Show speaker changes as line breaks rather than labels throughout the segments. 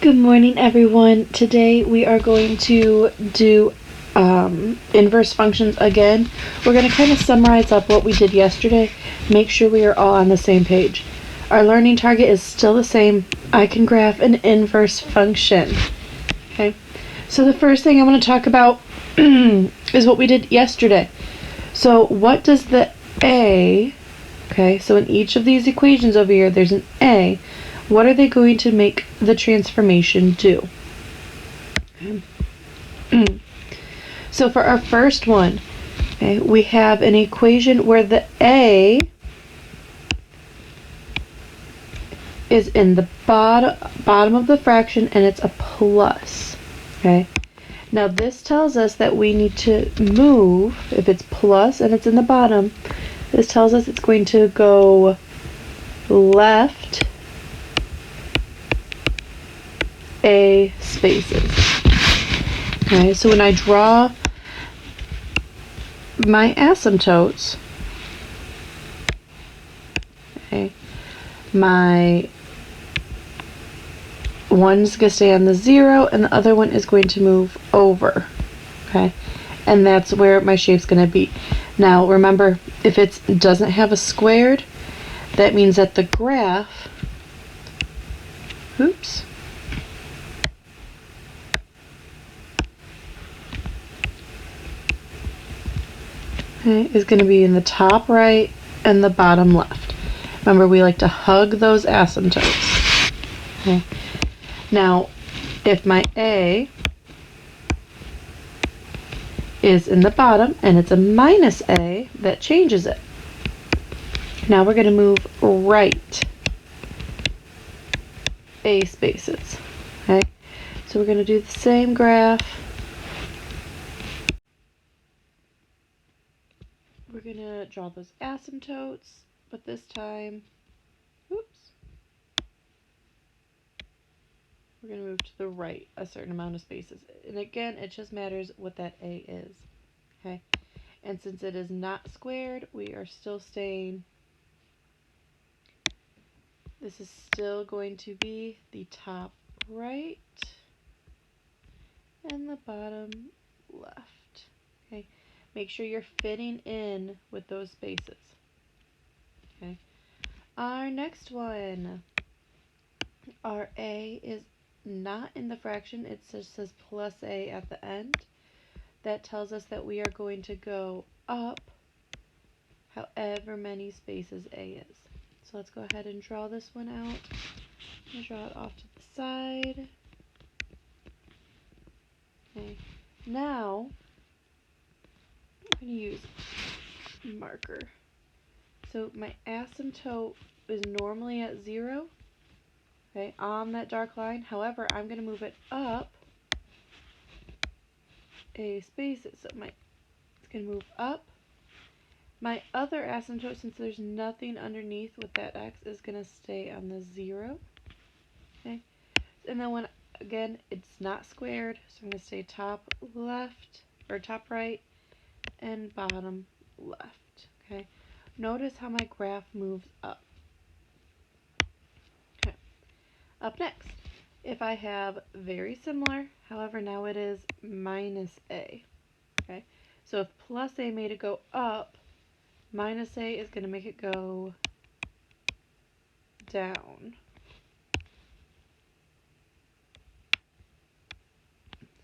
Good morning, everyone. Today we are going to do inverse functions again. We're going to kind of summarize up what we did yesterday, make sure we are all on the same page. Our learning target is still the same. I can graph an inverse function. Okay, so the first thing I want to talk about is what we did yesterday. So what does the a, okay, so in each of these equations over here, there's an a. What are they going to make the transformation do? Okay. So for our first one, okay, we have an equation where the a is in the bottom of the fraction and it's a plus. Okay. Now this tells us that we need to move, if it's plus and it's in the bottom, this tells us it's going to go left a spaces. Okay, so when I draw my asymptotes, okay, my one's going to stay on the 0 and the other one is going to move over. Okay, and that's where my shape's going to be. Now remember, if it doesn't have a squared, that means that the graph, oops, okay, is going to be in the top right and the bottom left. Remember, we like to hug those asymptotes. Okay. Now, if my a is in the bottom and it's a minus a, that changes it. Now we're going to move right a spaces. Okay, so we're going to do the same graph. We're going to draw those asymptotes, but this time, oops, we're going to move to the right a certain amount of spaces. And again, it just matters what that a is. Okay, and since it is not squared, we are still staying, this is still going to be the top right and the bottom left. Okay, make sure you're fitting in with those spaces. Okay, our next one, our a is not in the fraction, it just says plus a at the end. That tells us that we are going to go up however many spaces a is. So let's go ahead and draw this one out. I'm going to draw it off to the side. Okay, now I'm going to use a marker. So my asymptote is normally at 0, okay, on that dark line. However, I'm going to move it up a space, so it's going to move up. My other asymptote, since there's nothing underneath with that x, is going to stay on the 0. Okay, and then when, again, it's not squared, so I'm going to stay top left, or top right, and bottom left. Okay, notice how my graph moves up. Okay, up next, if I have very similar, however now it is minus a. Okay, so if plus a made it go up, minus a is going to make it go down.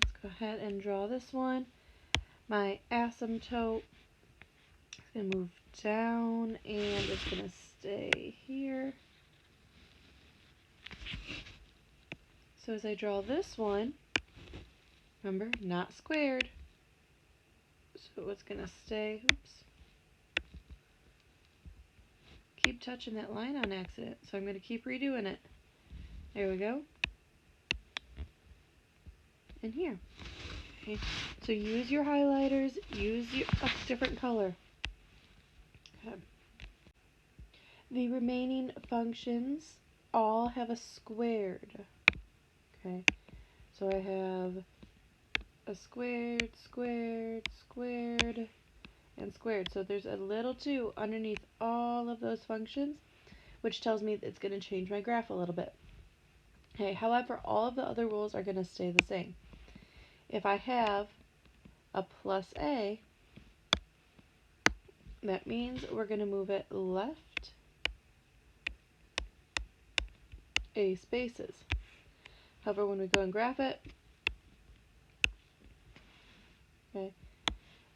Let's go ahead and draw this one. My asymptote is going to move down and it's going to stay here. So as I draw this one, remember, not squared, so it's going to stay, oops, keep touching that line on accident, so I'm going to keep redoing it. There we go. And here. Okay, so use your highlighters, use a different color. Okay. The remaining functions all have a squared. Okay, so I have a squared, squared, squared, and squared. So there's a little 2 underneath all of those functions, which tells me it's going to change my graph a little bit. Okay, however, all of the other rules are going to stay the same. If I have a plus a, that means we're going to move it left a spaces. However, when we go and graph it, okay,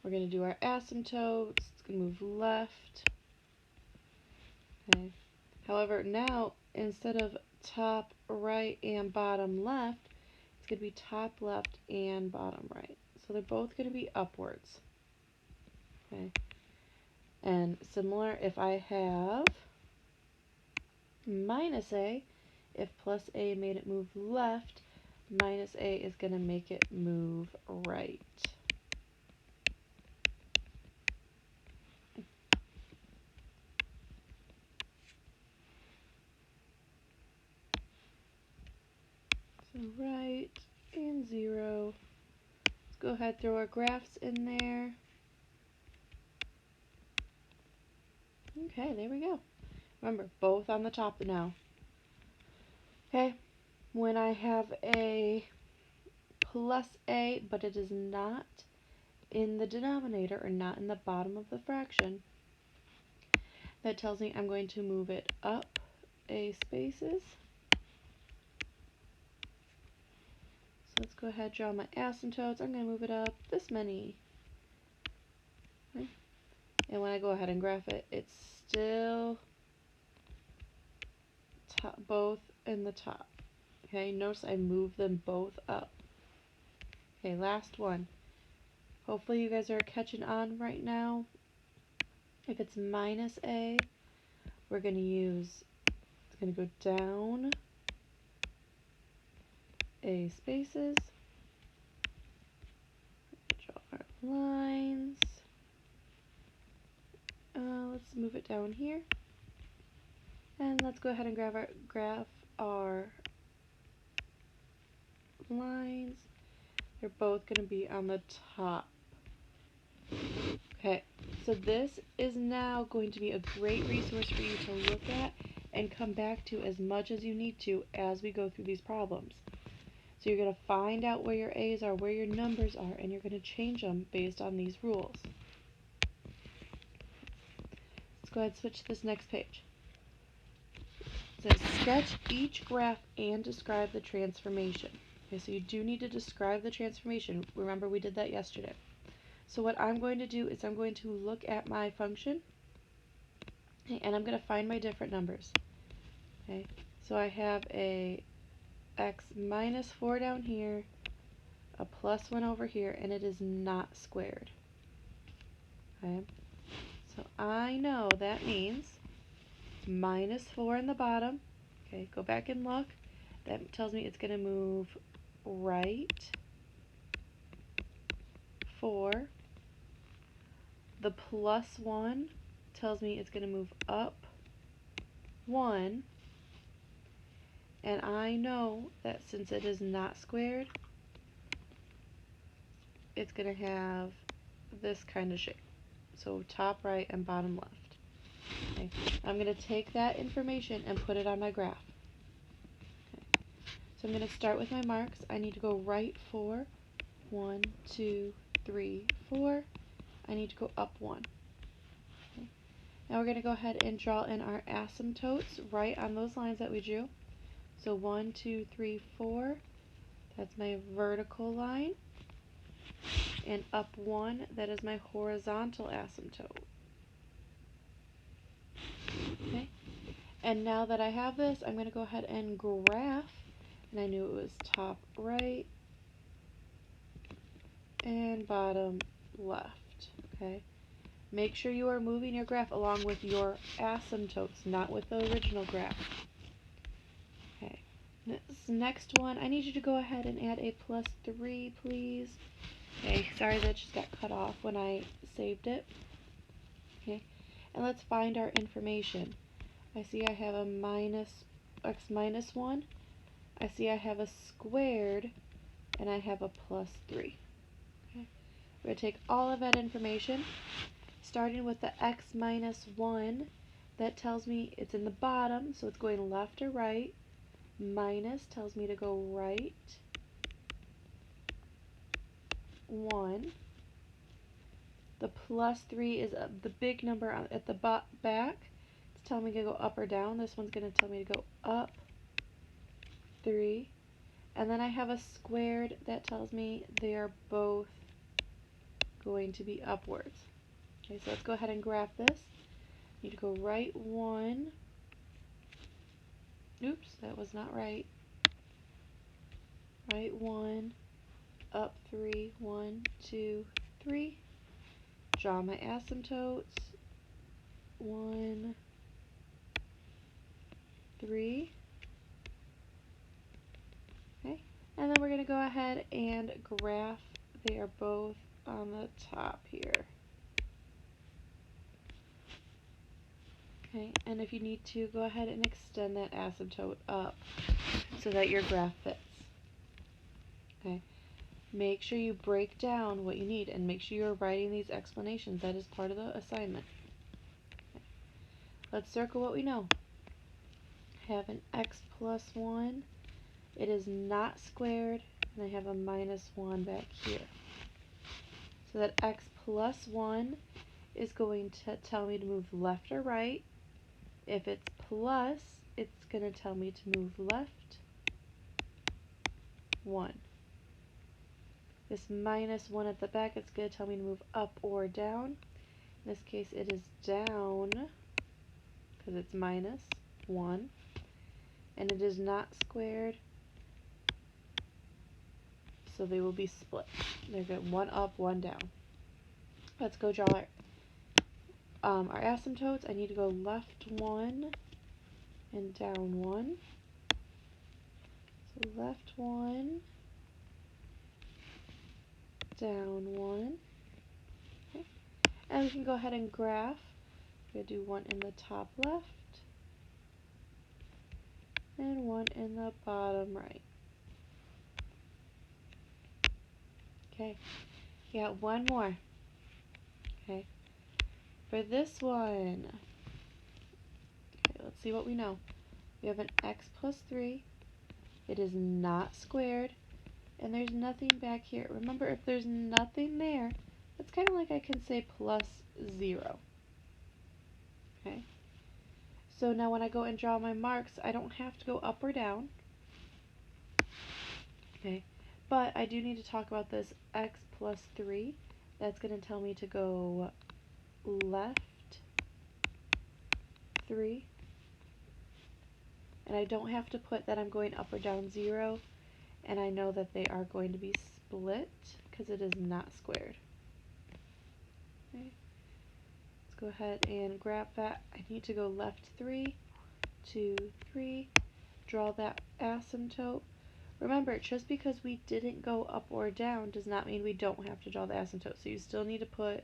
we're going to do our asymptotes. It's going to move left. Okay. However, now instead of top right and bottom left, it's going to be top left and bottom right. So they're both going to be upwards. Okay. And similar, if I have minus a, if plus a made it move left, minus a is going to make it move right. So right and 0. Let's go ahead, throw our graphs in there. Okay, there we go. Remember, both on the top now. Okay, when I have a plus a, but it is not in the denominator or not in the bottom of the fraction, that tells me I'm going to move it up a spaces. So let's go ahead, draw my asymptotes. I'm going to move it up this many. Okay. And when I go ahead and graph it, it's still both in the top. Okay, notice I move them both up. Okay, last one. Hopefully you guys are catching on right now. If it's minus a, we're going to use, it's going to go down a spaces. Draw our lines. Let's move it down here. And let's go ahead and graph our lines. They're both going to be on the top. Okay, so this is now going to be a great resource for you to look at and come back to as much as you need to as we go through these problems. So you're going to find out where your A's are, where your numbers are, and you're going to change them based on these rules. Let's go ahead and switch to this next page. It says sketch each graph and describe the transformation. Okay, so you do need to describe the transformation. Remember, we did that yesterday. So what I'm going to do is I'm going to look at my function, and I'm going to find my different numbers. Okay, so I have a x minus 4 down here, a plus 1 over here, and it is not squared. Okay, so I know that means minus 4 in the bottom. Okay, go back and look. That tells me it's going to move right 4. The plus 1 tells me it's going to move up 1. And I know that since it is not squared, it's going to have this kind of shape. So top right and bottom left. Okay. I'm going to take that information and put it on my graph. Okay. So I'm going to start with my marks. I need to go right 4. 1, 2, 3, 4. I need to go up 1. Okay. Now we're going to go ahead and draw in our asymptotes right on those lines that we drew. So 1, 2, 3, 4. That's my vertical line. And up 1, that is my horizontal asymptote. Okay. And now that I have this, I'm going to go ahead and graph. And I knew it was top right and bottom left. Okay. Make sure you are moving your graph along with your asymptotes, not with the original graph. Okay. This next one, I need you to go ahead and add a plus 3, please. Okay, sorry that just got cut off when I saved it. Okay, and let's find our information. I see I have a x minus 1. I see I have a squared, and I have a plus 3. Okay, we're going to take all of that information, starting with the x minus 1. That tells me it's in the bottom, so it's going left or right. minus tells me to go right 1. The plus 3 is the big number at the back. It's telling me to go up or down. This one's going to tell me to go up 3. And then I have a squared that tells me they are both going to be upwards. Okay, so let's go ahead and graph this. Need to go right 1. Oops, that was not right. Right 1, up 3, 1, 2, 3. Draw my asymptotes. 1, 3. Okay, and then we're going to go ahead and graph. They are both on the top here. Okay, and if you need to, go ahead and extend that asymptote up so that your graph fits. Okay, make sure you break down what you need and make sure you're writing these explanations. That is part of the assignment. Okay. Let's circle what we know. I have an x plus 1. It is not squared, and I have a minus 1 back here. So that x plus 1 is going to tell me to move left or right. If it's plus, it's going to tell me to move left 1. This minus 1 at the back, it's going to tell me to move up or down. In this case, it is down because it's minus 1. And it is not squared, so they will be split. They're good. 1 up, 1 down. Let's go draw our asymptotes. I need to go left 1 and down 1. So left 1, down 1. Okay. And we can go ahead and graph. We're going to do 1 in the top left and 1 in the bottom right. Okay, we got one more. Okay, for this one, okay, let's see what we know. We have an x plus 3. It is not squared, and there's nothing back here. Remember, if there's nothing there, it's kind of like I can say plus 0. Okay, so now when I go and draw my marks, I don't have to go up or down. Okay, but I do need to talk about this x plus 3. That's going to tell me to go left 3. And I don't have to put that I'm going up or down 0. And I know that they are going to be split because it is not squared. Okay. Let's go ahead and graph that. I need to go left 3, 2, 3. Draw that asymptote. Remember, just because we didn't go up or down does not mean we don't have to draw the asymptote. So you still need to put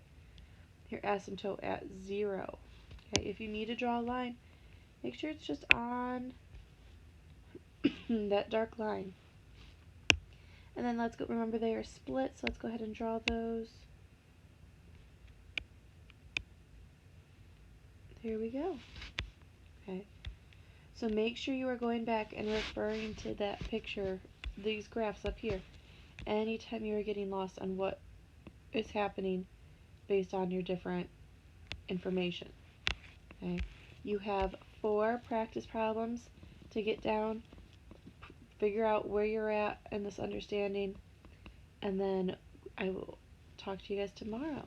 your asymptote at 0. Okay, if you need to draw a line, make sure it's just on that dark line. And then let's go, remember they are split, so let's go ahead and draw those. There we go. Okay. So make sure you are going back and referring to that picture, these graphs up here, anytime you are getting lost on what is happening based on your different information. Okay. You have 4 practice problems to get down, figure out where you're at in this understanding, and then I will talk to you guys tomorrow.